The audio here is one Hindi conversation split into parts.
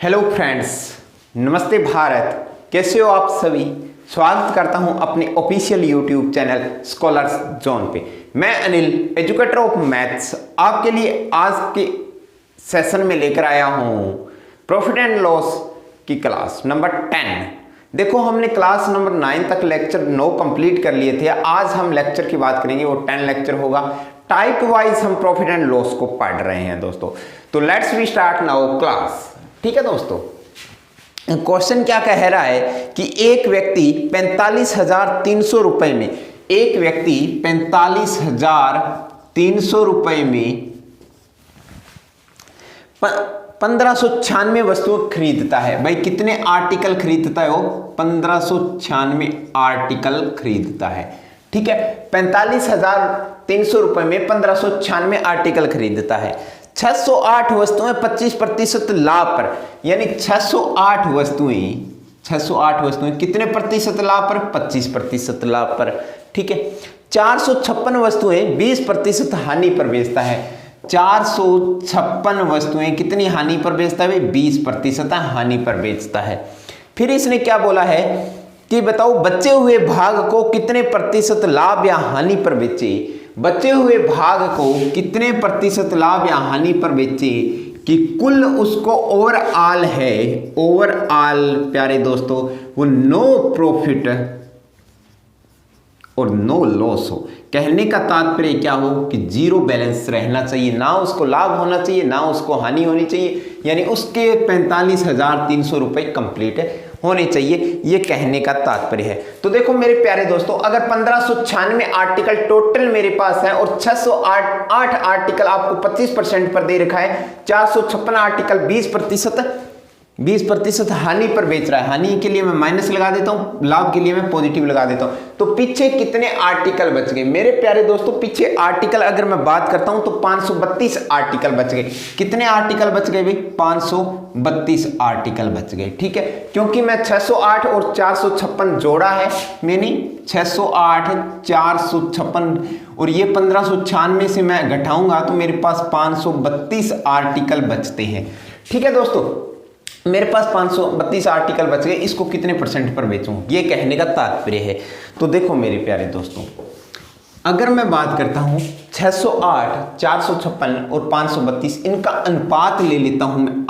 हेलो फ्रेंड्स, नमस्ते भारत। कैसे हो आप सभी? स्वागत करता हूं अपने official YouTube channel scholars zone पे। मैं अनिल, एजुकेटर ऑफ मैथ्स, आपके लिए आज के सेशन में लेकर आया हूं प्रॉफिट एंड लॉस की क्लास नंबर 10। देखो, हमने क्लास नंबर 9 तक लेक्चर 9 कंप्लीट कर लिए थे। आज हम लेक्चर की बात करेंगे, वो 10 लेक्चर होगा। टाइप वाइज हम प्रॉफिट एंड लॉस को पढ़ रहे हैं दोस्तों। तो let's we start now class. ठीक है दोस्तों, क्वेश्चन क्या कह रहा है कि एक व्यक्ति 45,300 रुपए में 45,300 रुपए में 1596 वस्तुएं खरीदता है। भाई कितने आर्टिकल खरीदता है वो? 1596 आर्टिकल खरीदता है। ठीक है, 45,300 रुपए में 1596 आर्टिकल खरीदता है। 608 वस्तुएं 25% लाभ पर, यानी 608 वस्तुएं कितने प्रतिशत लाभ पर? 25% लाभ पर। ठीक है, 456 वस्तुएं 20% हानि पर बेचता है। 456 वस्तुएं कितनी हानि पर बेचता है? 20% हानि पर बेचता है। फिर इसने क्या बोला है कि बताओ बचे हुए भाग को कितने प्रतिशत लाभ या हानि पर बेचे। बचे हुए भाग को कितने प्रतिशत लाभ या हानि पर बेचे कि कुल उसको ओवरऑल है, ओवरऑल प्यारे दोस्तों, वो नो प्रॉफिट और नो लॉस हो। कहने का तात्पर्य क्या हो कि जीरो बैलेंस रहना चाहिए, ना उसको लाभ होना चाहिए ना उसको हानि होनी चाहिए, यानी उसके 45,300 रुपए कंप्लीट होने चाहिए। ये कहने का तात्पर्य है। तो देखो मेरे प्यारे दोस्तों, अगर 1596 आर्टिकल टोटल मेरे पास है और 608 आर्टिकल आपको 25% पर दे रखा है, 456 आर्टिकल 20% हानि पर बेच रहा है। हानि के लिए मैं माइनस लगा देता हूं, लाभ के लिए मैं पॉजिटिव लगा देता हूं। तो पीछे कितने आर्टिकल बच गए मेरे प्यारे दोस्तों? पीछे आर्टिकल अगर मैं बात करता हूं तो 532 आर्टिकल बच गए। कितने आर्टिकल बच गए भाई? 532 आर्टिकल बच गए। ठीक है, क्योंकि मैं 608 और 456 जोड़ा है मैंने, 608 456 और ये 1596 से मैं घटाऊंगा तो मेरे पास 532 आर्टिकल बचते हैं। ठीक है दोस्तों, मेरे पास 532 आर्टिकल बच गए, इसको कितने परसेंट पर बेचूं, ये कहने का तात्पर्य है। तो देखो मेरे प्यारे दोस्तों, अगर मैं बात करता हूं 608 456 और 532, इनका अनुपात ले लेता हूं मैं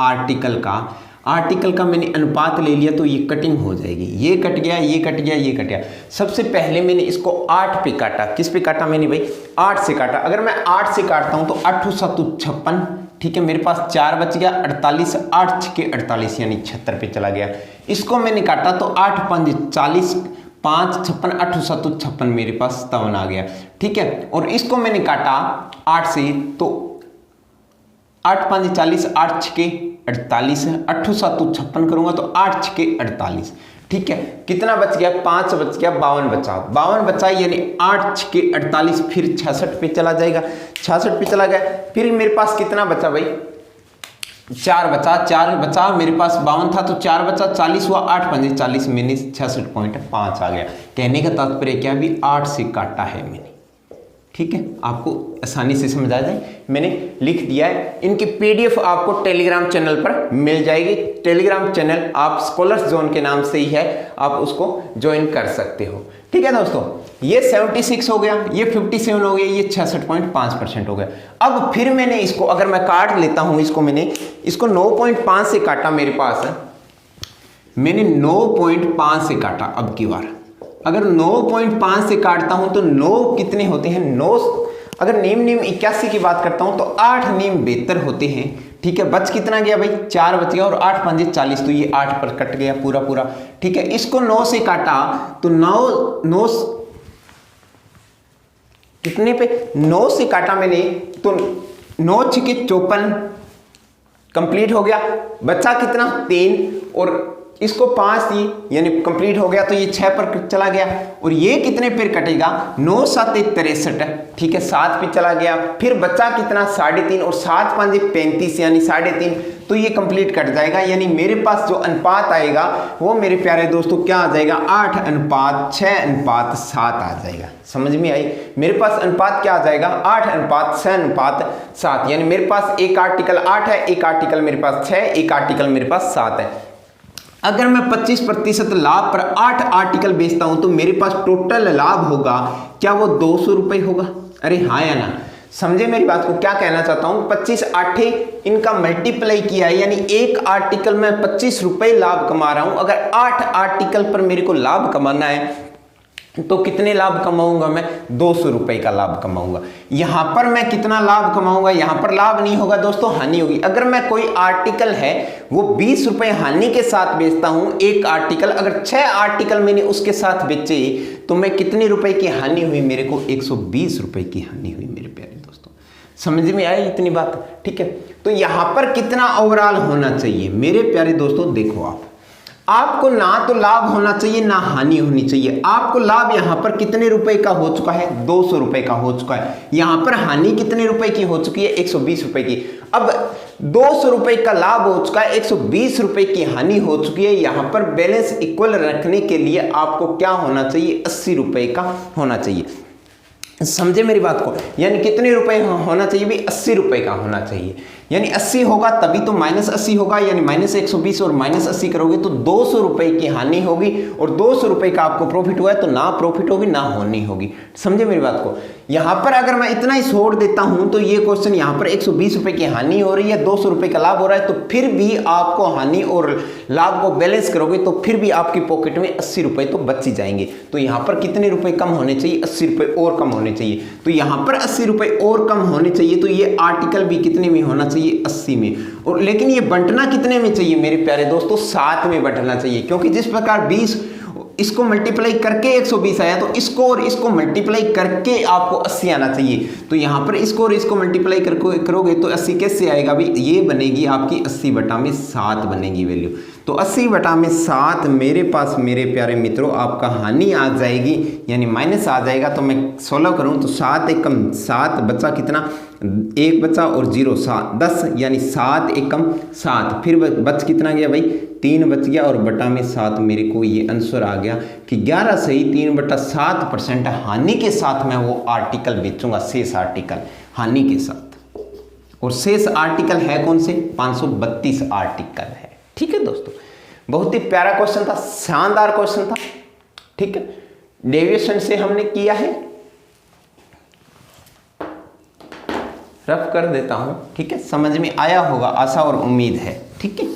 आर्टिकल का मैंने अनुपात ले लिया तो ये कटिंग हो जाएगी। ये कट गया, ये कट गया, ये कट गया। सबसे पहले मैंने इसको 8 पे काटा। किस पे काटा मैंने भाई? 8 से काटा। अगर मैं 8 से काटता हूं तो 8 7 56, ठीक है, मेरे पास 4 बच गया। 48 8 6 48 यानी 76 पे चला गया। इसको मैंने काटा तो 8 5 40, 5 56 8 7 56 मेरे पास 57 आ गया। ठीक है, और इसको मैंने काटा 8 से तो 8 5 40, 8 6 48 है। 8 7 56 करूंगा तो 8 6 48। ठीक है, कितना बच गया? 5 बच गया, 52 बचा। 52 बचा यानी 8 6 48, फिर 66 पे चला जाएगा। 66 पे चला गया, फिर मेरे पास कितना बचा भाई? 4 बचा। मेरे पास 52 था तो 4 बचा, 40 हुआ। 8 5 40 मैंने 66.5 आ गया। कहने का तात्पर्य क्या? भी 8 से काटा है मैंने। ठीक है, आपको आसानी से समझ आ जाए, मैंने लिख दिया है। इनकी पीडीएफ आपको टेलीग्राम चैनल पर मिल जाएगी। टेलीग्राम चैनल आप स्कॉलर्स जोन के नाम से ही है, आप उसको ज्वाइन कर सकते हो। ठीक है दोस्तों, ये 76 हो गया, ये 57 हो गया, ये 66.5% हो गया। अब फिर मैंने इसको अगर मैं काट लेता हूं, मैंने इसको 9.5 से काटा। मेरे पास है, मैंने 9.5 से काटा। अब की बार अगर 9.5 से काटता हूं तो 9 कितने होते हैं? 9 अगर नीम 81 की बात करता हूं तो 8 नीम 72 होते हैं। ठीक है, बच कितना गया भाई? 4 बच गया और 8 5 40, तो ये 8 पर कट गया पूरा। ठीक है, इसको 9 से काटा तो 9 कितने पे? 9 से काटा मैंने तो 9 6 54 कंप्लीट हो गया। बचा कितना? 3, और इसको 5 थी यानी कंप्लीट हो गया, तो ये 6 पर चला गया। और ये कितने पे कटेगा, 9 7 1 63, ठीक है 7 पे चला गया। फिर बचा कितना 3.5 और 7 5 35 यानी 3.5, तो ये कंप्लीट कट जाएगा। यानी मेरे पास जो अनुपात आएगा वो मेरे प्यारे दोस्तों क्या आ जाएगा, 8:6:7 आ जाएगा। समझ में आई? मेरे पास अनुपात क्या आ जाएगा, 8:6:7, यानी मेरे पास एक आर्टिकल 8 है, एक आर्टिकल मेरे पास 6, एक आर्टिकल मेरे पास 7 है। अगर मैं 25% लाभ पर 8 आर्टिकल बेचता हूं तो मेरे पास टोटल लाभ होगा क्या, वो 200 रुपए होगा। अरे हाँ या ना, समझे मेरी बात को? क्या कहना चाहता हूं, 25 8 इनका मल्टीप्लाई किया है, यानी एक आर्टिकल में 25 रुपए लाभ कमा रहा हूं। अगर 8 आर्टिकल पर मेरे को लाभ कमाना है तो कितने लाभ कमाऊंगा मैं, 200 रुपए का लाभ कमाऊंगा। यहां पर मैं कितना लाभ कमाऊंगा, यहां पर लाभ नहीं होगा दोस्तों, हानि होगी। अगर मैं कोई आर्टिकल है वो 20 रुपए हानि के साथ बेचता हूं, एक आर्टिकल, अगर 6 आर्टिकल मैंने उसके साथ बेचे तो मैं कितने रुपए की हानि हुई, मेरे को 120 रुपए की हानि हुई मेरे प्यारे दोस्तों। समझ में आई इतनी बात? ठीक है, तो यहां पर कितना ओवरऑल होना चाहिए मेरे प्यारे दोस्तों, देखो आपको ना तो लाभ होना चाहिए ना हानि होनी चाहिए। आपको लाभ यहां पर कितने रुपए का हो चुका है, 200 रुपए का हो चुका है। यहां पर हानि कितने रुपए की हो चुकी है, 120 रुपए की। अब 200 रुपए का लाभ हो चुका है, 120 रुपए की हानि हो चुकी है। यहां पर बैलेंस इक्वल रखने के लिए आपको क्या होना चाहिए, 80 रुपए का होना चाहिए। समझे मेरी बात को? यानी कितने रुपए होना चाहिए भी, 80 रुपए का होना चाहिए। यानी 80 होगा तभी तो -80 होगा, यानी -120 और -80 करोगे तो 200 रुपए की हानि होगी और 200 रुपए का आपको प्रॉफिट हुआ है, तो ना प्रॉफिट होगी ना हानि होगी। समझे मेरी बात को? यहां पर अगर मैं इतना ही छोड़ देता हूं तो ये क्वेश्चन यहां पर 120 रुपए की हानि हो रही है, 200 रुपए का लाभ हो रहा है, तो फिर भी आपको हानि और लाभ को बैलेंस करोगे तो फिर भी आपकी पॉकेट में 80 रुपए तो बच ही जाएंगे। तो यहां पर कितने रुपए कम होने चाहिए, 80 रुपए और कम होने चाहिए। तो यहां पर 80 रुपए और कम होने चाहिए, तो ये आर्टिकल भी कितने में होना चाहिए, 80 में। और लेकिन ये बंटना कितने में चाहिए मेरे प्यारे दोस्तों, 7 में बंटना चाहिए। क्योंकि जिस प्रकार 20 इसको मल्टीप्लाई करके 120 आया, तो इसको और इसको मल्टीप्लाई करके आपको 80 आना चाहिए। तो यहां पर इसको और इसको मल्टीप्लाई करोगे तो 80 कैसे आएगा भाई, ये बनेगी आपकी 80/7 बनेगी वैल्यू। तो 80/7 मेरे पास मेरे प्यारे मित्रों आपका हानि आ जाएगी, यानी माइनस आ जाएगा। तो मैं 16 करूं तो 7 1 कम 7 बचा, कितना 1 बचा और 0 7 10, यानी 7 1 कम 7, फिर बच कितना गया भाई, 3 बच गया और बटा में 7। मेरे को ये आंसर आ गया कि 11 सही 3/7% हानि के साथ मैं वो आर्टिकल बेचूंगा, शेष आर्टिकल हानि के साथ। और शेष आर्टिकल है कौन से, 532 आर्टिकल है। ठीक है दोस्तों, बहुत ही प्यारा क्वेश्चन था, शानदार क्वेश्चन था। ठीक है, डेविएशन से हमने किया है, रफ कर देता हूं। ठीक है, समझ में आया होगा आशा और उम्मीद है। ठीक है,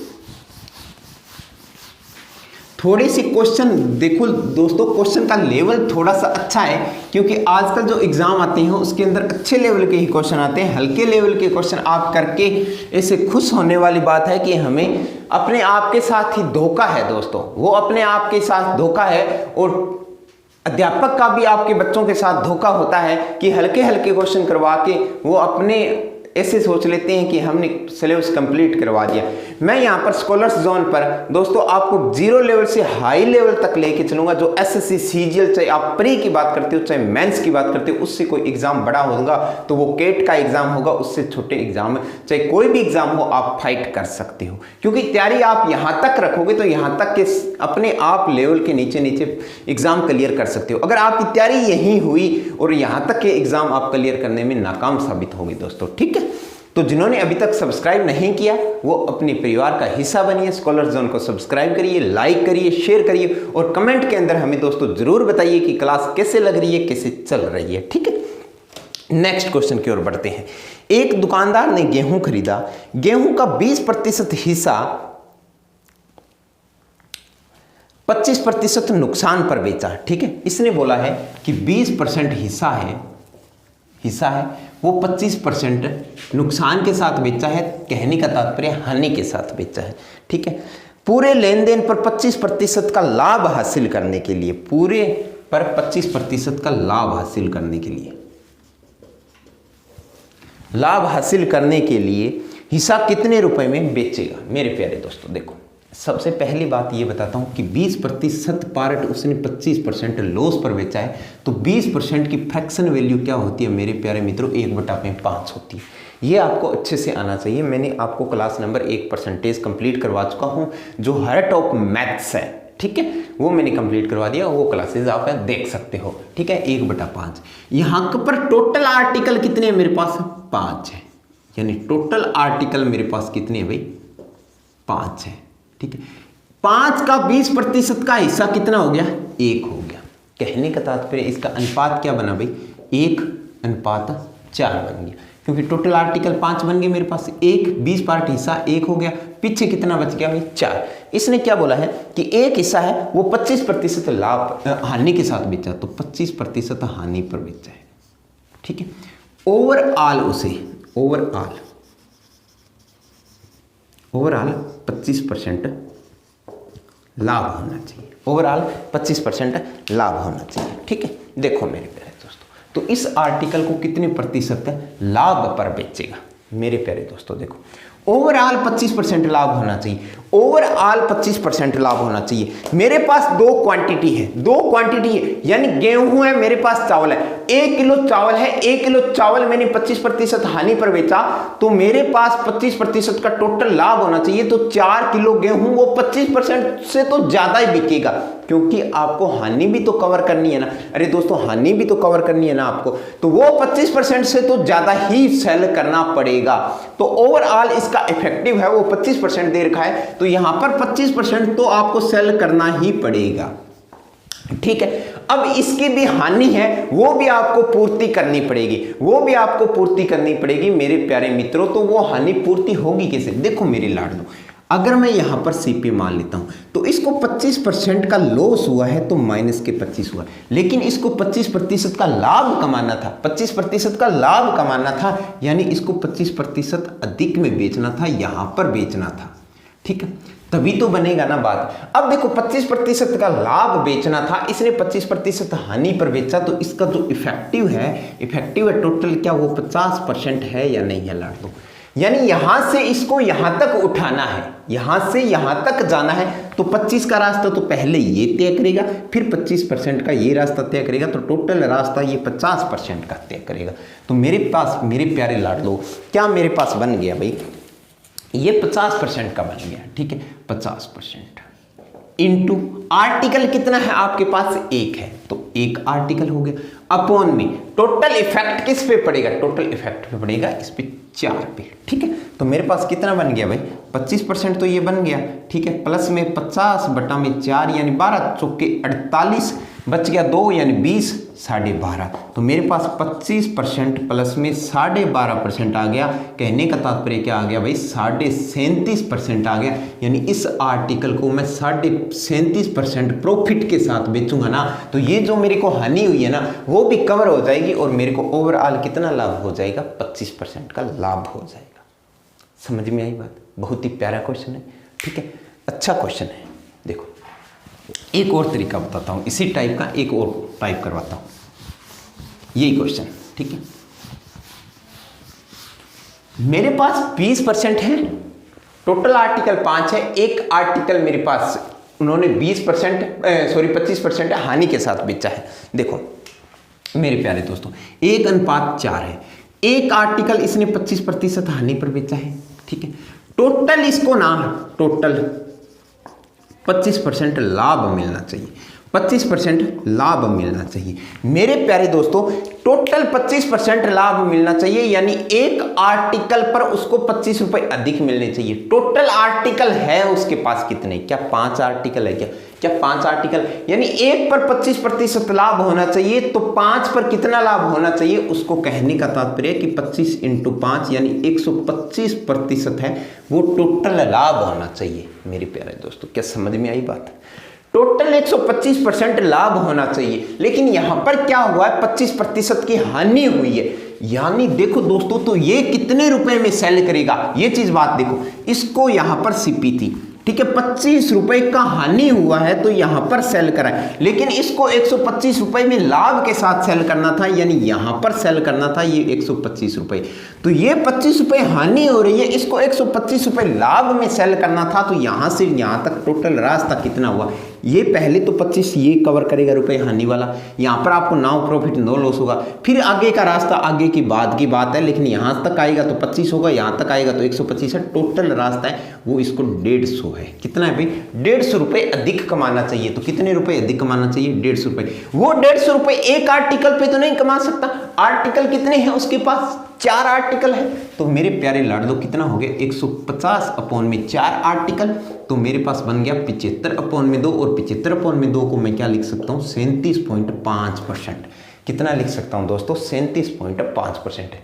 थोड़ी सी क्वेश्चन देखो दोस्तों, क्वेश्चन का लेवल थोड़ा सा अच्छा है, क्योंकि आजकल जो एग्जाम आते हैं उसके अंदर अच्छे लेवल के ही क्वेश्चन आते हैं। हल्के लेवल के क्वेश्चन आप करके ऐसे खुश होने वाली बात है कि हमें अपने आप के साथ ही धोखा है दोस्तों, वो अपने आप के साथ धोखा है। और अध्यापक का भी आपके बच्चों के साथ धोखा होता है कि हल्के हल्के क्वेश्चन करवा के वो अपने ऐसे सोच लेते हैं कि हमने सिलेबस कंप्लीट करवा दिया। मैं यहाँ पर स्कॉलर्स जोन पर दोस्तों आपको 0 लेवल से हाई लेवल तक लेके चलूंगा। जो एसएससी सीजीएल, चाहे आप प्री की बात करते हो चाहे मेंस की बात करते हो, उससे कोई एग्जाम बड़ा होगा तो वो केट का एग्जाम होगा, उससे छोटे एग्जाम चाहे कोई भी एग्जाम हो आप फाइट कर सकते हो। क्योंकि तैयारी आप यहाँ तक रखोगे तो यहाँ तक के अपने आप लेवल के नीचे नीचे एग्जाम क्लियर कर सकते हो। अगर आपकी तैयारी यही हुई और यहाँ तक के एग्जाम आप क्लियर करने में नाकाम साबित होगी दोस्तों। ठीक है, तो जिन्होंने अभी तक सब्सक्राइब नहीं किया वो अपने परिवार का हिस्सा बनिए, स्कॉलर जोन को सब्सक्राइब करिए, लाइक करिए, शेयर करिए और कमेंट के अंदर हमें दोस्तों जरूर बताइए कि क्लास कैसे लग रही है, कैसे चल रही है। ठीक है, नेक्स्ट क्वेश्चन की ओर बढ़ते हैं। एक दुकानदार ने गेहूं खरीदा, गेहूं का 20% हिस्सा 25% नुकसान पर बेचा। ठीक है, इसने बोला है कि 20% हिस्सा है वो 25% नुकसान के साथ बेचा है। कहने का तात्पर्य हानि के साथ बेचा है। ठीक है, पूरे लेन देन पर 25% का लाभ हासिल करने के लिए, पूरे पर 25% का लाभ हासिल करने के लिए, लाभ हासिल करने के लिए हिस्सा कितने रुपए में बेचेगा। मेरे प्यारे दोस्तों देखो, सबसे पहली बात ये बताता हूँ कि 20% पार्ट उसने 25% लॉस पर बेचा है, तो 20% की फ्रैक्शन वैल्यू क्या होती है मेरे प्यारे मित्रों, 1/5 होती है। ये आपको अच्छे से आना चाहिए। मैंने आपको क्लास नंबर 1 परसेंटेज कंप्लीट करवा चुका हूँ, जो हार्ट ऑफ मैथ्स है, ठीक है, वो मैंने कंप्लीट करवा दिया, वो क्लासेस आप देख सकते हो, ठीक है। 1/5 यहाँ पर टोटल आर्टिकल कितने हैं मेरे पास, 5 है, यानी टोटल आर्टिकल मेरे पास कितने हैं भाई, 5 है, ठीक है। 5 का 20% का हिस्सा कितना हो गया, 1 हो गया। कहने का तात्पर्य इसका अनुपात क्या बना भाई, 1:4 बन गया, क्योंकि टोटल आर्टिकल 5 बन गए मेरे पास, 20 पार्ट हिस्सा 1 हो गया, पीछे कितना बच गया भाई, 4। इसने क्या बोला है कि एक हिस्सा है वो 25% लाभ हानि के साथ बेचा, तो 25% हानि पर बेचा है, ठीक है। ओवरऑल उसे ओवरऑल 25% लाभ होना चाहिए, ओवरऑल 25% लाभ होना चाहिए, ठीक है। देखो मेरे प्यारे दोस्तों, तो इस आर्टिकल को कितने प्रतिशत लाभ पर बेचेगा मेरे प्यारे दोस्तों, देखो ओवरऑल 25% लाभ होना चाहिए, ओवरऑल 25% लाभ होना चाहिए। मेरे पास दो क्वांटिटी है, यानी गेहूं है मेरे पास, चावल है, 1 किलो चावल है, 1 किलो चावल मैंने 25% हानि पर बेचा, तो मेरे पास 25% का टोटल लाभ होना चाहिए। तो 4 किलो गेहूं वो 25% से तो ज्यादा ही बिकेगा, क्योंकि आपको हानि भी तो कवर करनी है ना, अरे दोस्तों हानि भी तो कवर करनी है ना आपको, तो वो 25% से तो ज्यादा ही सेल करना पड़ेगा। तो ओवरऑल इसका इफेक्टिव है वो 25% दे रखा है, तो यहां पर 25% तो आपको सेल करना ही पड़ेगा, ठीक है। अब इसकी भी हानि है, वो भी आपको पूर्ति करनी पड़ेगी, मेरे प्यारे मित्रों। तो वो हानि पूर्ति होगी कैसे, देखो मेरे लाडलो, अगर मैं यहां पर सीपी मान लेता हूं, तो इसको 25% का लॉस हुआ है, तो माइनस के 25 हुआ, लेकिन इसको 25% का लाभ कमाना था, 25% का लाभ कमाना था, यानी इसको 25% अधिक में बेचना था, यहां पर बेचना था, ठीक है, तभी तो बनेगा ना बात। अब देखो 25% का लाभ बेचना था, इसने 25% हानि पर बेचा, तो इसका जो इफेक्टिव है टोटल क्या वो 50% है या नहीं है लाडलो, यानी यहां से इसको यहां तक उठाना है, यहां से यहां तक जाना है, तो 25 का रास्ता तो पहले ये तय करेगा, फिर 25% का ये रास्ता तय करेगा, तो टोटल रास्ता ये 50% का तय करेगा। तो मेरे पास मेरे प्यारे लाडलो क्या मेरे पास बन गया भाई, ये 50% का बन गया, ठीक है, 50% इंटू आर्टिकल कितना है आपके पास, 1 है, तो 1 आर्टिकल हो गया, अपॉन में टोटल इफेक्ट किस पे पड़ेगा, टोटल इफेक्ट पे पड़ेगा इस पे 4 पे, ठीक है। तो मेरे पास कितना बन गया भाई, 25% तो ये बन गया, ठीक है, प्लस में 50/4 यानी 12 चौके 48, बच गया 2 यानी 20, 12.5, तो मेरे पास 25% प्लस में 12.5% आ गया। कहने का तात्पर्य क्या आ गया भाई, 37.5% आ गया, यानी इस आर्टिकल को मैं 37.5% प्रॉफिट के साथ बेचूंगा ना, तो ये जो मेरे को हानि हुई है ना वो भी कवर हो जाएगी, और मेरे को ओवरऑल कितना लाभ हो जाएगा, 25% का लाभ हो जाएगा। समझ में आई बात, बहुत ही प्यारा क्वेश्चन है, ठीक है, अच्छा क्वेश्चन है। देखो एक और तरीका बताता हूं, इसी टाइप का एक और टाइप करवाता हूं, यही क्वेश्चन, ठीक है। मेरे पास 20% है, टोटल आर्टिकल 5 है, एक आर्टिकल मेरे पास उन्होंने 25% हानि के साथ बेचा है। देखो मेरे प्यारे दोस्तों 1:4 है, एक आर्टिकल इसने 25% हानि पर बेचा है, ठीक है। टोटल इसको ना टोटल 25% लाभ मिलना चाहिए, 25% लाभ मिलना चाहिए मेरे प्यारे दोस्तों, टोटल 25% लाभ मिलना चाहिए, यानी एक आर्टिकल पर उसको 25 रुपए अधिक मिलने चाहिए। टोटल आर्टिकल है उसके पास कितने, क्या 5 आर्टिकल है, क्या 5 आर्टिकल, यानी एक पर 25% लाभ होना चाहिए, तो 5 पर कितना लाभ होना चाहिए, उसको कहने का तात्पर्य कि 25 × 5 यानी 125% है, वो टोटल लाभ होना चाहिए मेरे प्यारे दोस्तों। क्या समझ में आई बात, टोटल 125% लाभ होना चाहिए, लेकिन यहां पर क्या हुआ है, 25% की हानि हुई है, यानी देखो दोस्तों, तो ये कितने रुपए में सेल करेगा, ये चीज बात देखो, इसको यहां पर सीपी थी, ठीक है, 25 रुपए का हानि हुआ है तो यहां पर सेल करा है, लेकिन इसको 125 रुपए में लाभ के साथ सेल करना था, यानी यहां पर सेल करना था ये 125 रुपए। तो ये 25 रुपए हानि हो रही है, इसको 125 रुपए लाभ में सेल करना था, तो यहां से यहां तक टोटल रास्ता कितना हुआ, ये पहले तो 25 ये कवर करेगा रुपए हानि वाला, यहां पर आपको नो प्रॉफिट नो लॉस होगा, फिर आगे का रास्ता आगे की बात है, लेकिन यहां तक आएगा तो 25 होगा, यहां तक आएगा तो 125 है, टोटल रास्ता है वो इसको 150 है। कितना है भाई, 150 रुपए अधिक कमाना चाहिए। तो कितने रुपए अधिक कमाना चाहिए, 150 रुपए। वो 150 रुपए एक आर्टिकल पे तो नहीं कमा सकता, आर्टिकल कितने हैं उसके पास, 4 आर्टिकल है। तो मेरे प्यारे लाडलो कितना हो गया, 150 अपॉन में 4 आर्टिकल, तो मेरे पास बन गया 75 अपॉन में 2, और 75 अपॉन में 2 को मैं क्या लिख सकता हूँ, 37.5%। कितना लिख सकता हूँ दोस्तों, 37.5%।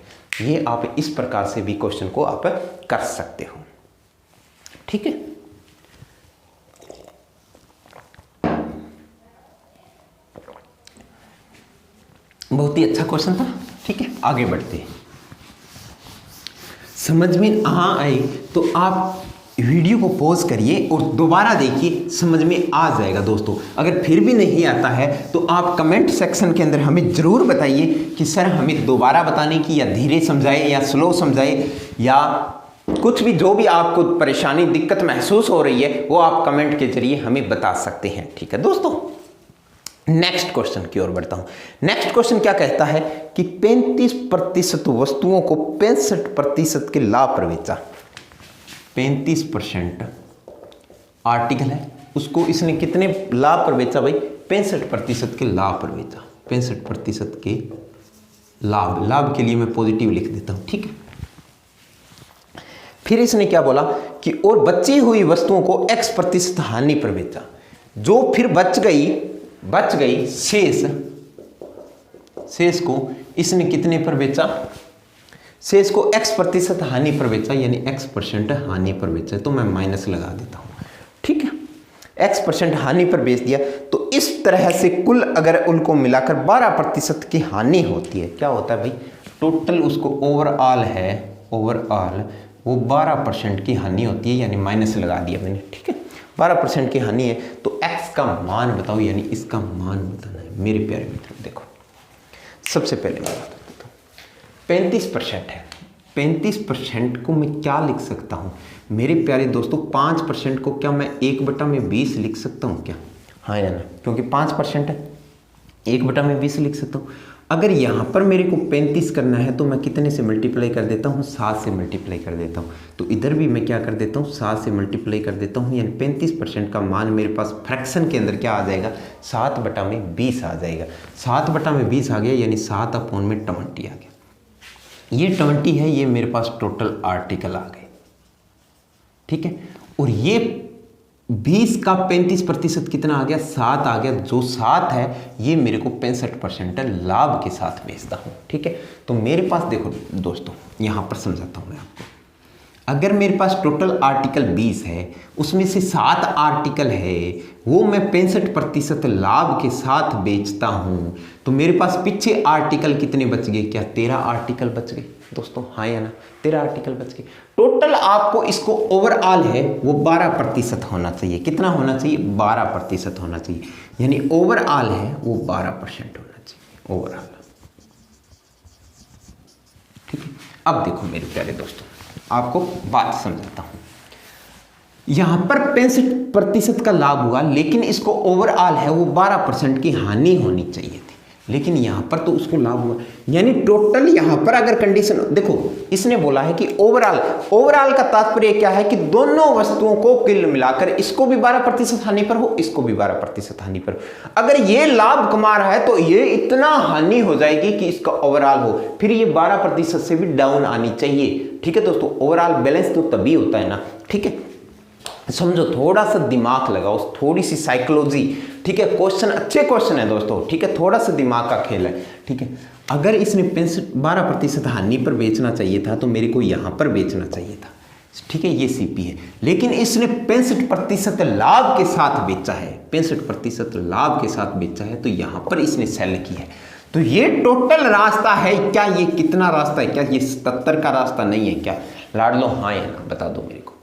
ये आप इस प्रकार से भी क्वेश्चन को आप कर सकते हो, ठीक है। बहुत ही अच्छा क्वेश्चन था, ठीक है। आगे बढ़ते हैं, समझ में आए तो आप वीडियो को पॉज करिए और दोबारा देखिए, समझ में आ जाएगा दोस्तों। अगर फिर भी नहीं आता है तो आप कमेंट सेक्शन के अंदर हमें ज़रूर बताइए कि सर हमें दोबारा बताने की, या धीरे समझाए या स्लो समझाए, या कुछ भी जो भी आपको परेशानी दिक्कत महसूस हो रही है वो आप कमेंट के जरिए हमें बता सकते हैं, ठीक है दोस्तों। नेक्स्ट क्वेश्चन की ओर बढ़ता हूं। नेक्स्ट क्वेश्चन क्या कहता है कि 35% वस्तुओं को 65% के लाभ पर बेचा। 35% आर्टिकल है, उसको इसने कितने लाभ पर बेचा भाई, 65% के लाभ पर बेचा। 65% के लाभ के लिए मैं पॉजिटिव लिख देता हूं, ठीक है। फिर इसने क्या बोला कि और बची हुई वस्तुओं को X% हानि पर बेचा। जो फिर बच गई शेष को इसने कितने पर बेचा, शेष को X% हानि पर बेचा, यानी X% हानि पर बेचा। तो मैं माइनस लगा देता हूं, ठीक है। X% हानि पर बेच दिया, तो इस तरह से कुल अगर उनको मिलाकर 12% की हानि होती है। क्या होता है भाई, टोटल उसको ओवरऑल वो 12% की हानि होती है, यानी माइनस लगा दिया मैंने, ठीक है। 12% की हानि है, तो x का मान बताओ, यानी इसका मान बताना है मेरे प्यारे मित्रों। देखो सबसे पहले मैं बता देता हूँ, 35% है, 35% को मैं क्या लिख सकता हूँ मेरे प्यारे दोस्तों, 5% को क्या मैं 1/20 लिख सकता हूँ क्या, हाँ या ना, क्योंकि 5% है, 1/20 लिख सकता हूँ। अगर यहाँ पर मेरे को 35 करना है तो मैं कितने से मल्टीप्लाई कर देता हूँ, 7 से मल्टीप्लाई कर देता हूँ। तो इधर भी मैं क्या कर देता हूँ, 7 से मल्टीप्लाई कर देता हूँ, यानी 35% का मान मेरे पास फ्रैक्शन के अंदर क्या आ जाएगा, 7/20 आ जाएगा। 7/20 आ गया, यानी 7/20 आ गया। ये 20 है, ये मेरे पास टोटल आर्टिकल आ गए, ठीक है। और ये 20 का 35% कितना आ गया, 7 आ गया। जो 7 है ये मेरे को 65% लाभ के साथ बेचता हूं, ठीक है। तो मेरे पास देखो दोस्तों, यहां पर समझाता हूं मैं आपको। अगर मेरे पास टोटल आर्टिकल 20 है, उसमें से 7 आर्टिकल है, वो मैं 65% लाभ के साथ बेचता हूं, तो मेरे पास पीछे आर्टिकल कितने बच गए, क्या 13 आर्टिकल बच गए दोस्तों, हाँ या ना, 13 आर्टिकल बच गए। टोटल आपको इसको ओवरऑल है वो 12% होना चाहिए। कितना होना चाहिए, 12% होना चाहिए, यानी ओवरऑल है वो 12% होना चाहिए ओवरऑल, ठीक है। अब देखो मेरे प्यारे दोस्तों, आपको बात समझाता हूं। यहां पर 65% का लाभ हुआ, लेकिन इसको ओवरऑल है वो 12% की हानि होनी चाहिए थी, लेकिन यहां पर तो उसको लाभ हुआ। यानी टोटल यहां पर अगर कंडीशन देखो, इसने बोला है कि ओवरऑल का तात्पर्य क्या है कि दोनों वस्तुओं को कुल मिलाकर इसको भी 12% हानि पर हो, इसको भी 12% हानि पर हो। अगर ये लाभ कमा रहा है तो ये इतना हानि हो जाएगी कि इसका ओवरऑल हो, फिर ये 12% से भी डाउन आनी चाहिए, ठीक है दोस्तों। ओवरऑल बैलेंस तो तभी होता है ना, ठीक है। समझो, थोड़ा सा दिमाग लगाओ, थोड़ी सी साइकोलॉजी, ठीक है। क्वेश्चन अच्छे क्वेश्चन है दोस्तों, ठीक है, थोड़ा सा दिमाग का खेल है, ठीक है। अगर इसने 12% हानि पर बेचना चाहिए था तो मेरे को यहां पर बेचना चाहिए था, ठीक है, ये सीपी है। लेकिन इसने 65% लाभ के साथ बेचा है, 65% लाभ के साथ बेचा है, तो यहां पर इसने सेल की है। तो ये टोटल रास्ता है क्या, ये कितना रास्ता है, क्या ये 77 का रास्ता नहीं है क्या लाडलो, हाँ या ना, बता दो मेरे को।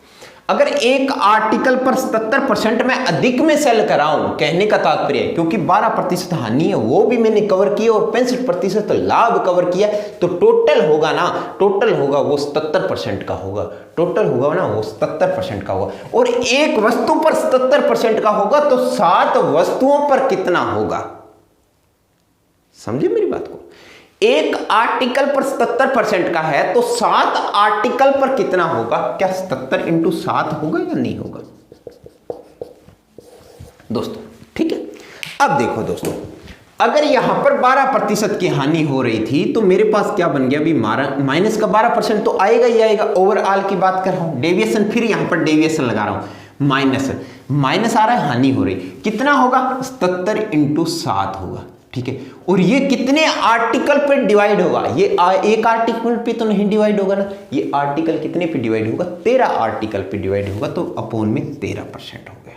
अगर एक आर्टिकल पर 77% मैं अधिक में सेल कराऊं, कहने का तात्पर्य है क्योंकि 12% हानि है वो भी मैंने कवर की और 65% लाभ कवर किया, तो टोटल होगा ना, टोटल होगा वो 77% का होगा, टोटल होगा ना वो 77% का होगा। और एक वस्तु पर 77% का होगा तो 7 वस्तुओं पर कितना होगा, समझे मेरी बात को। एक आर्टिकल पर 77% का है तो 7 आर्टिकल पर कितना होगा, क्या 77 × 7 होगा या नहीं होगा दोस्तों, ठीक है। अब देखो दोस्तों, अगर यहां पर 12% की हानि हो रही थी तो मेरे पास क्या बन गया, अभी माइनस का 12% तो आएगा ही आएगा, ओवरऑल की बात कर रहा हूं, डेविएशन, फिर यहां पर डेविएशन लगा रहा हूं, माइनस आ रहा है, हानि हो रही, कितना होगा 77 × 7 होगा, ठीक है। और ये कितने आर्टिकल पे डिवाइड होगा, ये एक आर्टिकल पे तो नहीं डिवाइड होगा ना, ये आर्टिकल कितने पे डिवाइड होगा, 13 आर्टिकल पे डिवाइड होगा, तो अपॉन में 13% हो गया,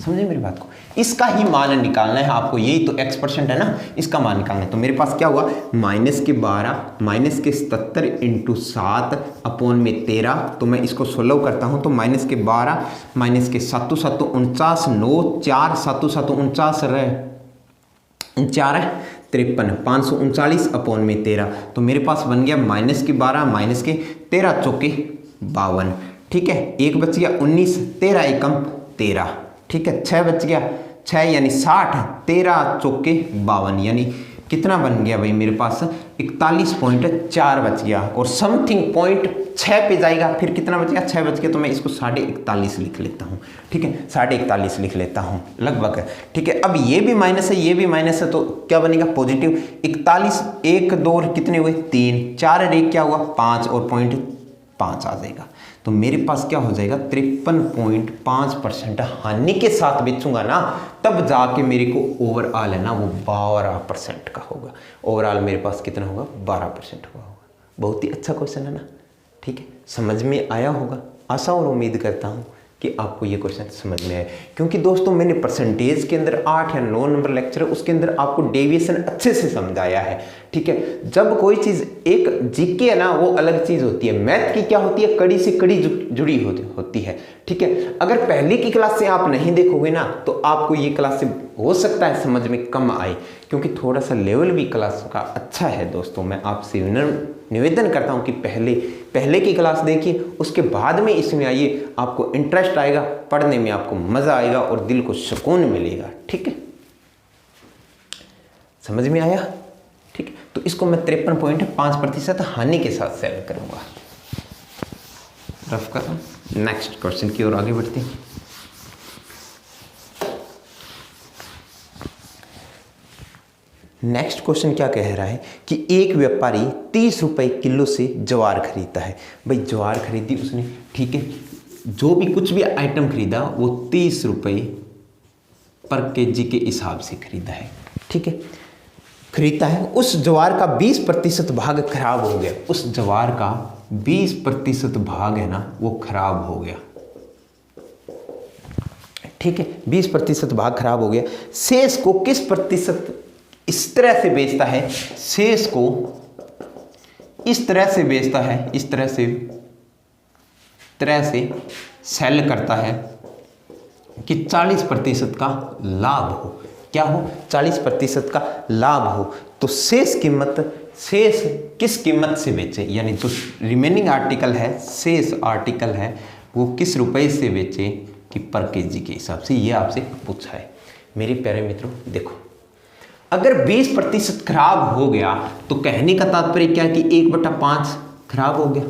समझे मेरी बात को। इसका ही मान निकालना है आपको, यही तो x% है ना, इसका मान निकालना है। तो मेरे पास क्या हुआ, -12 -77 × 7 अपॉन में 13, तो मैं इसको सोल्व करता हूं तो -12 -7 7 49 9 4 7 7 49 रहे 4 है 53 539 अपॉन में 13, तो मेरे पास बन गया -12 -13 चौके 52, ठीक है। एक बच गया 19 13 एकम 13, ठीक है। 6 बच गया 6 यानी 60 13 चौके 52 यानी कितना बन गया भाई मेरे पास 41.4 बच गया, और समथिंग पॉइंट 6 पे जाएगा, फिर कितना बच गया 6 बच गया, तो मैं इसको 41.5 लिख लेता हूँ, ठीक है, 41.5 लिख लेता हूँ लगभग, ठीक है। अब ये भी माइनस है, ये भी माइनस है, तो क्या बनेगा पॉजिटिव 41 1 2 कितने हुए 3 4 1 क्या हुआ 5 और 0.5 आ जाएगा, तो मेरे पास क्या हो जाएगा 53.5% हानि के साथ बेचूंगा ना, तब जाके मेरे को ओवरऑल है ना वो 12% का होगा, ओवरऑल मेरे पास कितना होगा 12% होगा। बहुत ही अच्छा क्वेश्चन है ना, ठीक है, समझ में आया होगा, आशा और उम्मीद करता हूँ कि आपको ये क्वेश्चन समझ में आए, क्योंकि दोस्तों मैंने परसेंटेज के अंदर 8 या 9 नंबर लेक्चर है, उसके अंदर आपको डेविएशन अच्छे से समझाया है, ठीक है। जब कोई चीज़ एक जीके है ना वो अलग चीज़ होती है, मैथ की क्या होती है कड़ी से कड़ी जुड़ी होती है, ठीक है। अगर पहले की क्लास से आप नहीं देखोगे ना तो आपको ये क्लास से हो सकता है समझ में कम आए, क्योंकि थोड़ा सा लेवल भी क्लास का अच्छा है दोस्तों। मैं आपसे निवेदन करता हूं कि पहले की क्लास देखिए, उसके बाद में इसमें आइए, आपको इंटरेस्ट आएगा, पढ़ने में आपको मज़ा आएगा और दिल को सुकून मिलेगा, ठीक है, समझ में आया, ठीक है। तो इसको मैं 53.5% हानि के साथ सेल करूंगा, रफ कर रहा हूं। नेक्स्ट क्वेश्चन की ओर आगे बढ़ते हैं। नेक्स्ट क्वेश्चन क्या कह रहा है कि एक व्यापारी 30 रुपए किलो से ज्वार खरीदता है। भाई ज्वार खरीदी उसने, ठीक है, जो भी कुछ भी आइटम खरीदा वो 30 रुपए पर केजी के हिसाब से खरीदा है, ठीक है, खरीदता है। उस ज्वार का 20% भाग खराब हो गया, उस ज्वार का 20% भाग है ना वो खराब हो गया, ठीक है, 20% भाग खराब हो गया। शेष को किस प्रतिशत इस तरह से बेचता है, शेष को इस तरह से बेचता है, इस तरह से सेल करता है कि 40% का लाभ हो, क्या हो 40% का लाभ हो। तो शेष किस कीमत से बेचे, यानी जो रिमेनिंग आर्टिकल है, शेष आर्टिकल है, वो किस रुपए से बेचे कि पर केजी के हिसाब से, ये आपसे पूछा है। मेरे प्यारे मित्रों देखो, अगर 20% खराब हो गया तो कहने का तात्पर्य क्या कि 1/5 खराब हो गया,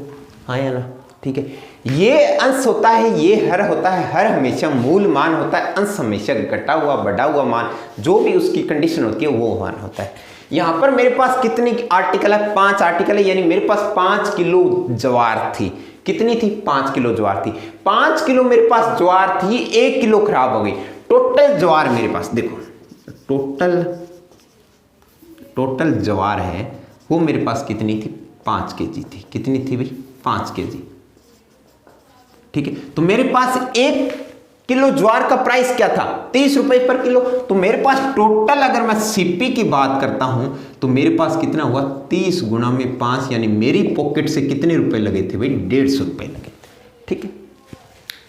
हाँ या ना, ठीक है। ये अंश होता है, ये हर होता है, हर हमेशा मूल मान होता है, अंश हमेशा घटा हुआ बढ़ा हुआ मान, जो भी उसकी कंडीशन होती है वो मान होता है। यहां पर मेरे पास कितनी आर्टिकल है, 5 आर्टिकल है, यानी मेरे पास 5 किलो ज्वार थी, कितनी थी 5 किलो ज्वार थी, 5 किलो मेरे पास ज्वार थी, 1 किलो खराब हो गई। टोटल ज्वार मेरे पास देखो, टोटल ज्वार है वो मेरे पास कितनी थी 5 केजी थी, कितनी थी भाई 5 केजी, ठीक है। तो मेरे पास 1 किलो ज्वार का प्राइस क्या था 30 रुपए पर किलो, तो मेरे पास टोटल अगर मैं सीपी की बात करता हूं तो मेरे पास कितना हुआ 30 गुणा में 5, यानी मेरी पॉकेट से कितने रुपए लगे थे भाई 150 रुपए लगे थे, ठीक है।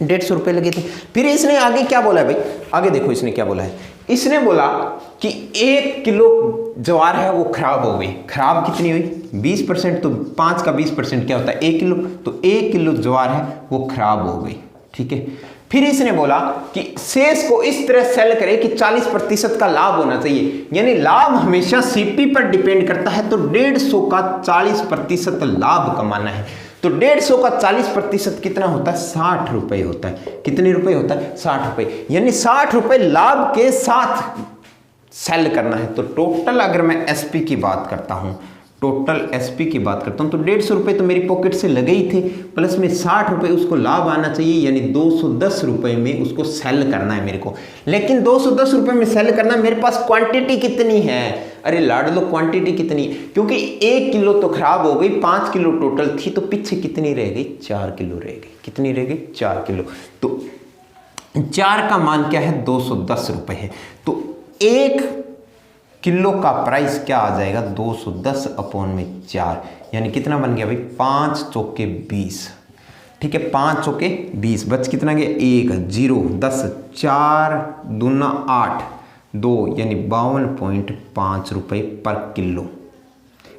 150 रुपये लगे थे। फिर इसने आगे क्या बोला है भाई, आगे देखो इसने क्या बोला है, इसने बोला कि 1 किलो ज्वार है वो खराब हो गई। खराब कितनी हुई 20%, तो 5 का 20% क्या होता है 1 किलो, तो 1 किलो ज्वार है वो खराब हो गई। ठीक है, फिर इसने बोला कि शेष को इस तरह सेल करे कि 40% का लाभ होना चाहिए, यानी लाभ हमेशा सीपी पर डिपेंड करता है, तो 150 का 40% लाभ कमाना है। तो 150 का 40% कितना होता है 60 रुपए होता है। कितने रुपए होता है 60 रुपए, यानी 60 रुपए लाभ के साथ सेल करना है। तो टोटल अगर मैं एसपी की बात करता हूं, टोटल एसपी की बात करता हूं तो 150 रुपए तो मेरी पॉकेट से लगे ही थे, प्लस में 60 रुपए उसको लाभ आना चाहिए, यानी 210 रुपए में उसको सेल करना है मेरे को। लेकिन 210 रुपए में सेल करना, मेरे पास क्वांटिटी कितनी है, अरे लाडलो क्वांटिटी कितनी, क्योंकि 1 किलो तो खराब हो गई, 5 किलो टोटल थी, तो पीछे कितनी रह गई 4 किलो रह गई। कितनी रह गई 4 किलो। तो 4 का मान क्या है 210 रुपए है। तो 1 किलो का प्राइस क्या आ जाएगा 210 अपॉन में 4, यानी कितना बन गया भाई 5 चौके 20। ठीक है, 5 चौके 20, बच कितना गया 1 0 10 4 दूना 8 2, यानी 52.5 रुपये पर किलो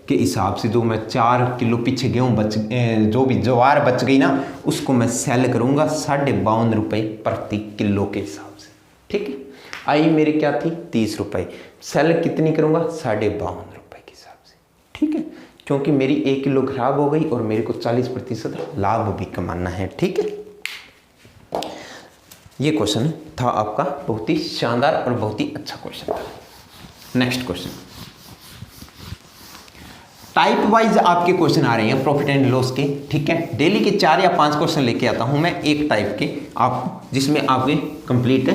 के हिसाब से जो मैं 4 किलो पीछे गेहूँ बच, जो भी ज्वार बच गई ना, उसको मैं सेल करूँगा 52.5 रुपये प्रति किलो के हिसाब से। ठीक है, आई मेरी क्या थी 30 रुपये, सेल कितनी करूँगा 52.5 रुपये के हिसाब से। ठीक है, क्योंकि मेरी 1 किलो खराब हो गई और मेरे को 40% लाभ भी कमाना है। ठीक है, ये क्वेश्चन था आपका, बहुत ही शानदार और बहुत ही अच्छा क्वेश्चन था। नेक्स्ट क्वेश्चन, टाइप वाइज आपके क्वेश्चन आ रहे हैं प्रॉफिट एंड लॉस के। ठीक है, डेली के 4 या 5 क्वेश्चन लेके आता हूं मैं एक टाइप के, आप जिसमें आपके कंप्लीट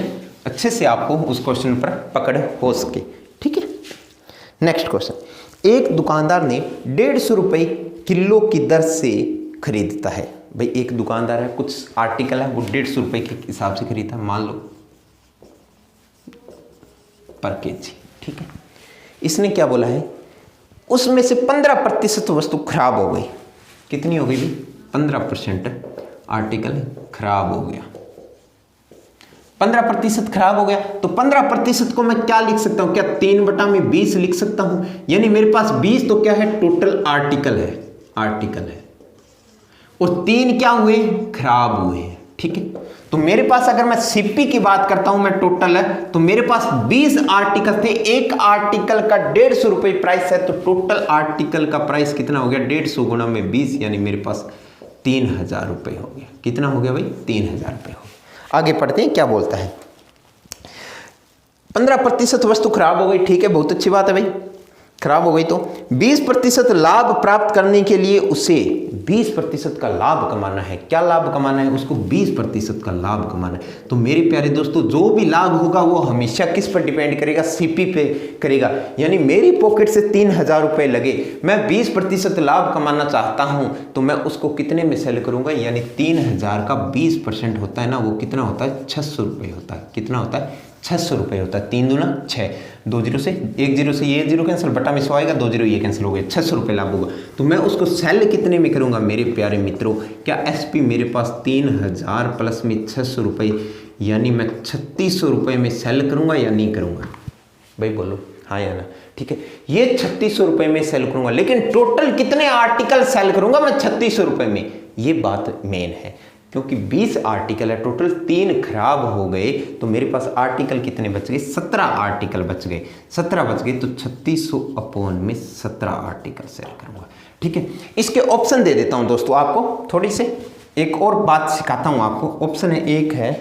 अच्छे से आपको उस क्वेश्चन पर पकड़ हो सके। ठीक है, नेक्स्ट क्वेश्चन, एक दुकानदार ने 150 रुपये किलो की दर से खरीदता है। भाई एक दुकानदार है, कुछ आर्टिकल है वो 150 रुपये के हिसाब से खरीदता है, मान लो पर केजी। ठीक है, इसने क्या बोला है, उसमें से 15% वस्तु खराब हो गई। कितनी हो गई भाई 15% आर्टिकल खराब हो गया। 15% खराब हो गया, तो 15% को मैं क्या लिख सकता हूं, क्या 3/20 लिख सकता हूं, यानी मेरे पास 20 तो क्या है टोटल आर्टिकल है, आर्टिकल है, और 3 क्या हुए खराब हुए हैं। ठीक है, तो मेरे पास अगर मैं सीपी की बात करता हूं, मैं टोटल है, तो मेरे पास 20 आर्टिकल थे, एक आर्टिकल का 150 रुपये प्राइस है, तो टोटल आर्टिकल का प्राइस कितना हो गया 150 गुणा में 20, यानी मेरे पास 3000 रुपये हो गया। कितना हो गया भाई 3000 रुपये हो गया। आगे पढ़ते हैं क्या बोलता है। 15% वस्तु खराब हो गई, ठीक है, बहुत अच्छी बात है भाई, खराब हो गई, तो 20% लाभ प्राप्त करने के लिए उसे 20% का लाभ कमाना है। क्या लाभ कमाना है उसको 20% का लाभ कमाना है। तो मेरे प्यारे दोस्तों, जो भी लाभ होगा वो हमेशा किस पर डिपेंड करेगा, सीपी पे करेगा। यानी मेरी पॉकेट से 3000 रुपये लगे, मैं 20% लाभ कमाना चाहता हूं, तो मैं उसको कितने में सेल करूंगा, यानी 3000 का 20% होता है ना, वो कितना होता है 600 रुपये होता है। कितना होता है 600 रुपये होता है। 3 दूना 6, 2 जीरो से 1 जीरो से ये जीरो कैंसिल, बटा में 100 आएगा, 2 जीरो ये कैंसिल हो गया, 600 रुपये लाभ होगा। तो मैं उसको सेल कितने में करूंगा मेरे प्यारे मित्रों, क्या एसपी मेरे पास 3000 प्लस में 600 रुपये, यानी मैं 3600 रुपये में सेल करूंगा या नहीं करूंगा भाई, बोलो हाँ या ना। ठीक है, ये 3600 रुपये में सेल करूंगा, लेकिन टोटल कितने आर्टिकल सेल करूंगा मैं 3600 रुपये में, ये बात मेन है। क्योंकि 20 आर्टिकल है, टोटल 3 खराब हो गए, तो मेरे पास आर्टिकल कितने बच गए 17 आर्टिकल बच गए, 17 बच गए, तो 3600 अपॉन में 17 आर्टिकल सेल करूंगा। ठीक है, इसके ऑप्शन दे देता हूं दोस्तों आपको, थोड़ी से एक और बात सिखाता हूं आपको। ऑप्शन है, एक है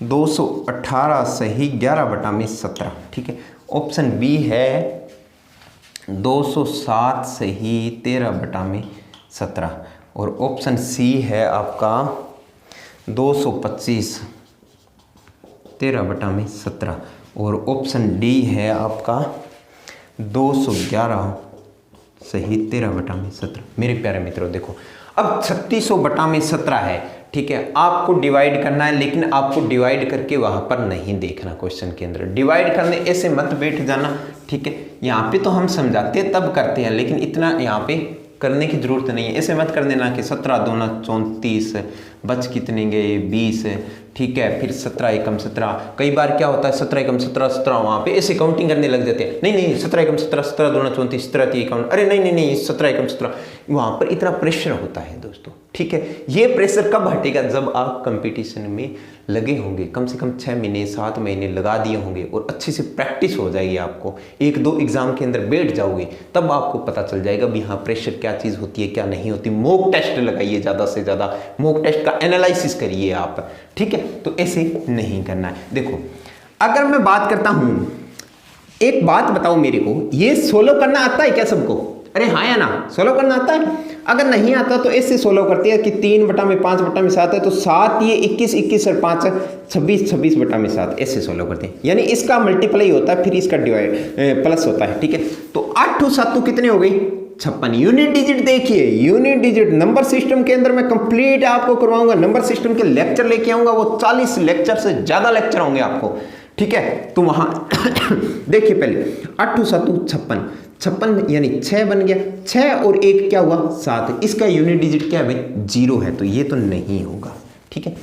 218 सही 11/17। ठीक है, ऑप्शन बी है 207 सही 13/17, और ऑप्शन सी है आपका 225 13/17, और ऑप्शन डी है आपका 211 सही 13/17। मेरे प्यारे मित्रों देखो, अब 3600/17 है, ठीक है, आपको डिवाइड करना है, लेकिन आपको डिवाइड करके वहां पर नहीं देखना, क्वेश्चन के अंदर डिवाइड करने ऐसे मत बैठ जाना। ठीक है, यहाँ पे तो हम समझाते तब करते हैं, लेकिन इतना यहाँ पे करने की जरूरत नहीं है। ऐसे मत कर देना कि 17 दूना 34 बच कितने गए 20, ठीक है, फिर 17 एकम 17। कई बार क्या होता है 17 एकम 17 17 वहाँ पे ऐसे काउंटिंग करने लग जाते हैं। नहीं नहीं 17 एकम 17 17 दूना 34 17 3 एकम, अरे नहीं नहीं नहीं 17 एकम 17। वहाँ पर इतना प्रेशर होता है दोस्तों, ठीक है। ये प्रेशर कब हटेगा? जब आप कंपटीशन में लगे होंगे, कम से कम 6 महीने 7 महीने लगा दिए होंगे और अच्छे से प्रैक्टिस हो जाएगी, आपको 1-2 एग्जाम के अंदर बैठ जाओगे, तब आपको पता चल जाएगा भी हाँ प्रेशर क्या चीज़ होती है क्या नहीं होती। मॉक टेस्ट लगाइए, ज़्यादा से ज़्यादा मॉक टेस्ट का एनालिसिस करिए आप, ठीक है। तो ऐसे नहीं करना है। देखो अगर मैं बात करता हूं, एक बात बताओ मेरे को, ये सोलो करना आता है क्या सबको? अरे हाँ या ना, सोलो करना आता है? अगर नहीं आता तो ऐसे सोलो करते हैं कि 3/5/7 है तो 7 ये 21 21 और 5 26 26/7 ऐसे सोलो करते हैं। यानी इसका मल्टीप्लाई होता है फिर इसका डिवाइड प्लस होता है, ठीक है। तो 8 और 7 कितने हो गई? 56। यूनिट डिजिट देखिए, यूनिट डिजिट नंबर सिस्टम के अंदर मैं कंप्लीट आपको करवाऊंगा। नंबर सिस्टम के लेक्चर लेके आऊंगा, वो 40 लेक्चर से ज्यादा लेक्चर होंगे आपको, ठीक है। तो वहां देखिए पहले 8 7 56 56 यानी 6 बन गया, 6 और 1 क्या हुआ 7। इसका यूनिट डिजिट क्या है भाई? 0 है, तो ये तो नहीं होगा, ठीक है।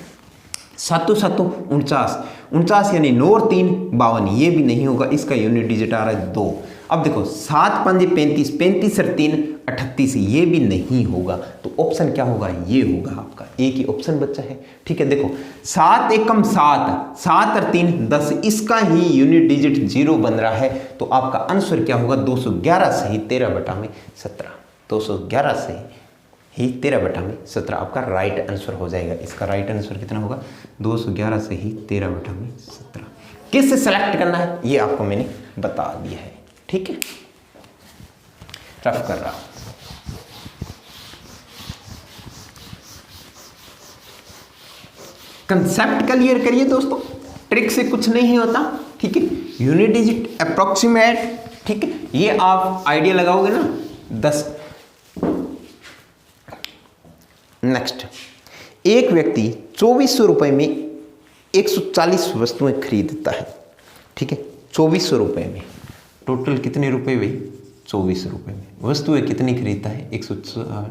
7 7 49 49 यानी 9 और 3 52, ये भी नहीं होगा, इसका यूनिट डिजिट आ रहा है 2। अब देखो 7 5 35 35 और 3 38, ये भी नहीं होगा, तो ऑप्शन क्या होगा? ये होगा आपका, एक ही ऑप्शन बचा है, ठीक है। देखो 7 एकम 7 7 और 3 10, इसका ही यूनिट डिजिट 0 बन रहा है, तो आपका आंसर क्या होगा? 211 से ही 13/17, 211 से ही 13/17 आपका राइट आंसर हो जाएगा। इसका राइट आंसर कितना होगा? 211 से ही 13/17। किससे सेलेक्ट करना है ये आपको मैंने बता दिया है, ठीक है। रफ कर रहा हूं। कंसेप्ट क्लियर करिए दोस्तों, ट्रिक से कुछ नहीं होता, ठीक है। यूनिट डिजिट अप्रोक्सीमेट, ठीक है, ये आप आइडिया लगाओगे ना 10। नेक्स्ट, एक व्यक्ति 2400 रुपए में 140 वस्तुएं खरीदता है, ठीक है। 2400 रुपए में टोटल कितने रुपए भाई? 2400 रुपए में वस्तुएं कितनी खरीदता है? 140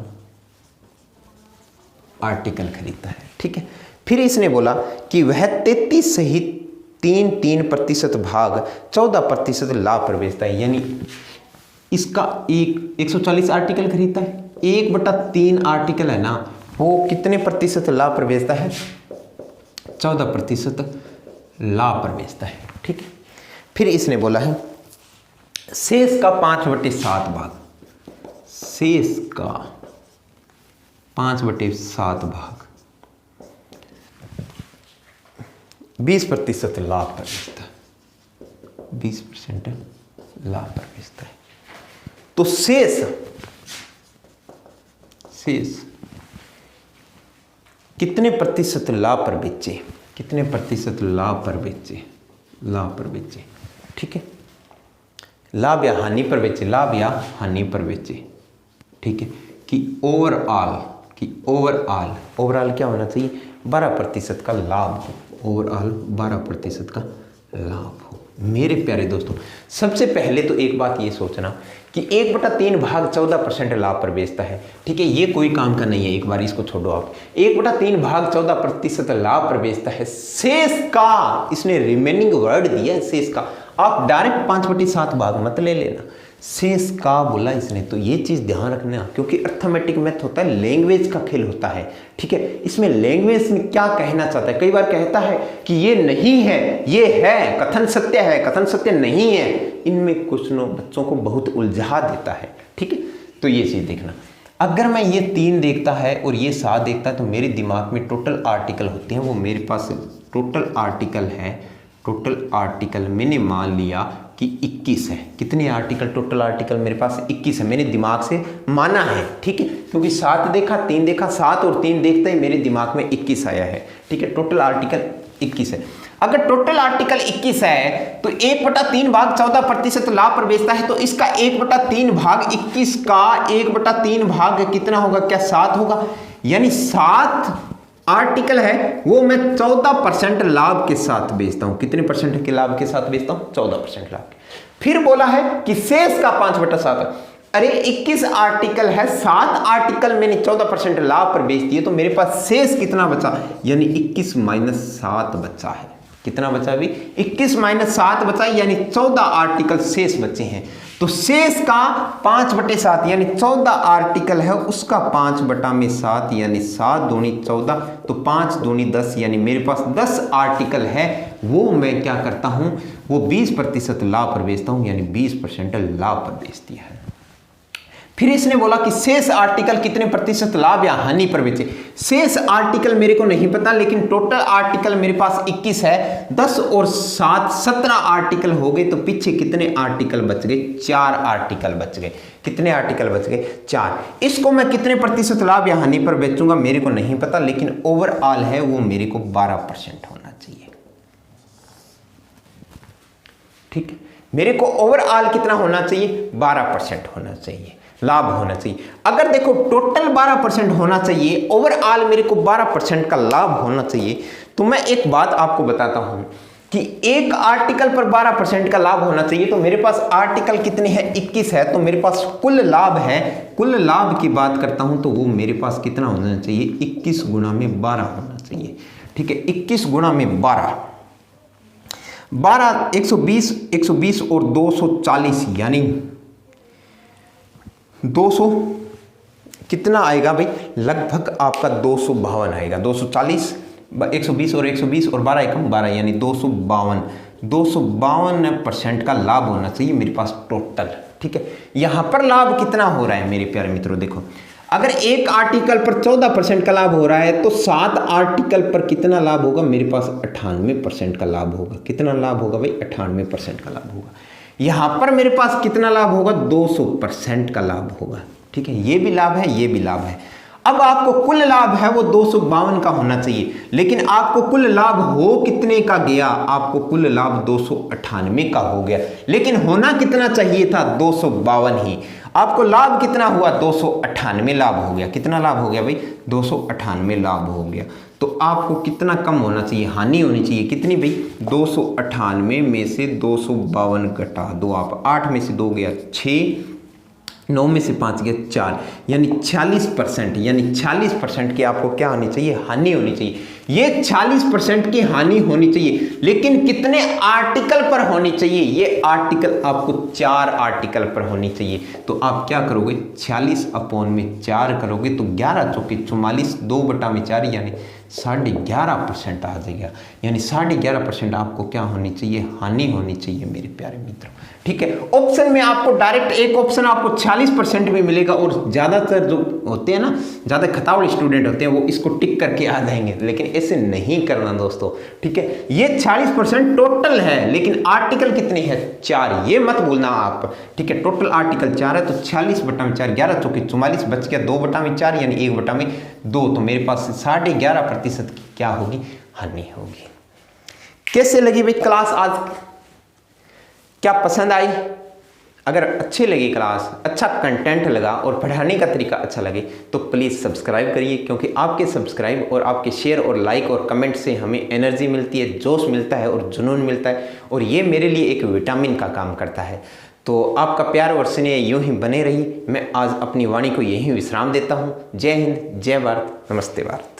आर्टिकल खरीदता है, ठीक है। फिर इसने बोला कि वह 33 सहित 3% भाग 14% लाभ पर बेचता है, यानी इसका 140 आर्टिकल खरीदता है, 1/3 आर्टिकल है ना, वो कितने प्रतिशत लाभ पर बेचता है? 14% लाभ पर बेचता है, ठीक है। फिर इसने बोला है शेष का 5/7 भाग, शेष का 5/7 भाग 20% लाभ पर बेचता है, 20% लाभ पर बेचता है। तो शेष कितने प्रतिशत लाभ पर बेचे? कितने प्रतिशत लाभ पर बेचे? लाभ पर बेचे, ठीक है। लाभ या हानि पर बेचे, लाभ या हानि पर बेचे, ठीक है। कि ओवरऑल क्या होना चाहिए? 12% का लाभ हो, ओवरऑल 12% का लाभ हो। मेरे प्यारे दोस्तों, सबसे पहले तो एक बात ये सोचना कि 1/3 भाग 14% लाभ पर बेचता है, ठीक है। ये कोई काम का नहीं है, एक बार इसको छोड़ो आप। 1/3 भाग 14% लाभ पर बेचता है, शेष का इसने रिमेनिंग वर्ड दिया है, शेष का। आप डायरेक्ट 5/7 भाग मत ले लेना, शेष का बोला इसने, तो ये चीज ध्यान रखना, क्योंकि अर्थमेटिक मैथ होता है, लैंग्वेज का खेल होता है, ठीक है। इसमें लैंग्वेज में क्या कहना चाहता है? कई बार कहता है कि ये नहीं है, ये है, कथन सत्य है, कथन सत्य नहीं है। इनमें कुछ बच्चों को बहुत उलझा देता है, ठीक है। तो ये चीज देखना, अगर मैं ये 3 देखता है और ये 7 देखता है, तो मेरे दिमाग में टोटल आर्टिकल होते हैं, वो मेरे पास टोटल आर्टिकल है। टोटल आर्टिकल मैंने मान लिया कि 21 है। कितने आर्टिकल? टोटल आर्टिकल मेरे पास 21 है, मैंने दिमाग से माना है, ठीक है। क्योंकि 7 देखा 3 देखा, 7 और 3 देखते ही मेरे दिमाग में 21 आया है, ठीक है। टोटल आर्टिकल 21 है। अगर टोटल आर्टिकल 21 है तो 1/3 भाग 14% लाभ पर बेचता है, तो इसका 1/3 भाग 21 का 1/3 भाग कितना होगा? क्या 7 होगा? यानी 7 आर्टिकल है, वो मैं 14% लाभ के साथ बेचता हूं। कितने परसेंट के लाभ के साथ बेचता हूं? 14% लाभ के। फिर बोला है कि शेष का 5/7, अरे 21 आर्टिकल है, 7 आर्टिकल मैंने 14% लाभ पर बेच दिए, तो मेरे पास शेष कितना बचा, यानी 21 माइनस 7 बचा है। कितना बचा अभी, 21 माइनस 7 बचा, यानी 14 आर्टिकल शेष बचे हैं। तो शेष का 5/7 यानी 14 आर्टिकल है, उसका 5/7 यानी 7 दूनी 14, तो 5 दूनी 10, यानी मेरे पास 10 आर्टिकल है। वो मैं क्या करता हूं, वो 20% लाभ पर बेचता हूं, यानी 20% लाभ पर बेच दिया है। फिर इसने बोला कि शेष आर्टिकल कितने प्रतिशत लाभ या हानि पर बेचे। शेष आर्टिकल मेरे को नहीं पता, लेकिन टोटल आर्टिकल मेरे पास 21 है, 10 और 7 17 आर्टिकल हो गए, तो पीछे कितने आर्टिकल बच गए, 4 आर्टिकल बच गए। कितने आर्टिकल बच गए, 4। इसको मैं कितने प्रतिशत लाभ या हानि पर बेचूंगा मेरे को नहीं पता, लेकिन ओवरऑल है वो मेरे को 12% होना चाहिए। ठीक है, मेरे को ओवरऑल कितना होना चाहिए, 12% होना चाहिए, लाभ होना चाहिए। अगर देखो टोटल 12% होना चाहिए, ओवरऑल मेरे को 12% का लाभ होना चाहिए, तो मैं एक बात आपको बताता हूं कि एक आर्टिकल पर 12% का लाभ होना चाहिए, तो मेरे पास आर्टिकल कितने हैं, 21 है, तो मेरे पास कुल लाभ है। कुल लाभ की बात करता हूं तो वो मेरे पास कितना होना चाहिए, 21 गुणा में 12 होना चाहिए। ठीक है, 21 गुणा में 12 120 और 240, यानी 200 कितना आएगा भाई, लगभग आपका 252 आएगा। 240 120 और 120 और 12 एकम 12, यानी 252% का लाभ होना चाहिए मेरे पास टोटल। ठीक है, यहां पर लाभ कितना हो रहा है मेरे प्यारे मित्रों, देखो अगर एक आर्टिकल पर 14% का लाभ हो रहा है, तो 7 आर्टिकल पर कितना लाभ होगा, मेरे पास 98% का लाभ होगा। कितना लाभ होगा भाई, 98% का लाभ होगा। यहां पर मेरे पास कितना लाभ होगा, 200% का लाभ होगा। ठीक है, ये भी लाभ है, ये भी लाभ है। अब आपको कुल लाभ है वो 252 का होना चाहिए, लेकिन आपको कुल लाभ हो कितने का गया, आपको कुल लाभ 298 का हो गया, लेकिन होना कितना चाहिए था, 252 ही। आपको लाभ कितना हुआ, 298 लाभ हो गया। कितना लाभ हो गया भाई, 298 लाभ हो गया। तो आपको कितना कम होना चाहिए, हानि होनी चाहिए कितनी भाई, 298 में से 252 घटा दो आप, 8 में से 2 गया 6, 9 में से 5 गया 4, यानी 40%, यानी 40% की आपको क्या होनी चाहिए, हानि होनी चाहिए। ये 40% की हानि होनी चाहिए, लेकिन कितने आर्टिकल पर होनी चाहिए, ये आर्टिकल आपको 4 आर्टिकल पर होनी चाहिए। तो आप क्या करोगे, 40/4 करोगे तो 11 चौके 44, 2/4 यानी 11.5% आ जाएगा। यानी 11.5% आपको क्या होनी चाहिए, हानि होनी चाहिए मेरे प्यारे मित्रों। ठीक है, ऑप्शन में आपको डायरेक्ट एक ऑप्शन आपको 40% में मिलेगा, और ज़्यादातर जो होते हैं ना, ज़्यादा खतावड़ी स्टूडेंट होते हैं, वो इसको टिक करके आ जाएंगे, लेकिन ऐसे नहीं करना दोस्तों। ठीक है, ये 40% टोटल है, लेकिन आर्टिकल कितने हैं, 4, ये मत भूलना आप। ठीक है, टोटल आर्टिकल 4 है, तो 40/4, 11 चौके 44, बच गया 2/4 यानी 1/2, तो मेरे पास 11.5% की क्या होगी, हानि होगी। कैसे लगी भाई क्लास आज, क्या पसंद आई? अगर अच्छी लगी क्लास, अच्छा कंटेंट लगा और पढ़ाने का तरीका अच्छा लगे, तो प्लीज़ सब्सक्राइब करिए, क्योंकि आपके सब्सक्राइब और आपके शेयर और लाइक और कमेंट से हमें एनर्जी मिलती है, जोश मिलता है और जुनून मिलता है, और ये मेरे लिए एक विटामिन का काम करता है। तो आपका प्यार और स्नेह यूं ही बने रही। मैं आज अपनी वाणी को यहीं विश्राम देता हूँ। जय हिंद, जय भारत, नमस्ते भारत।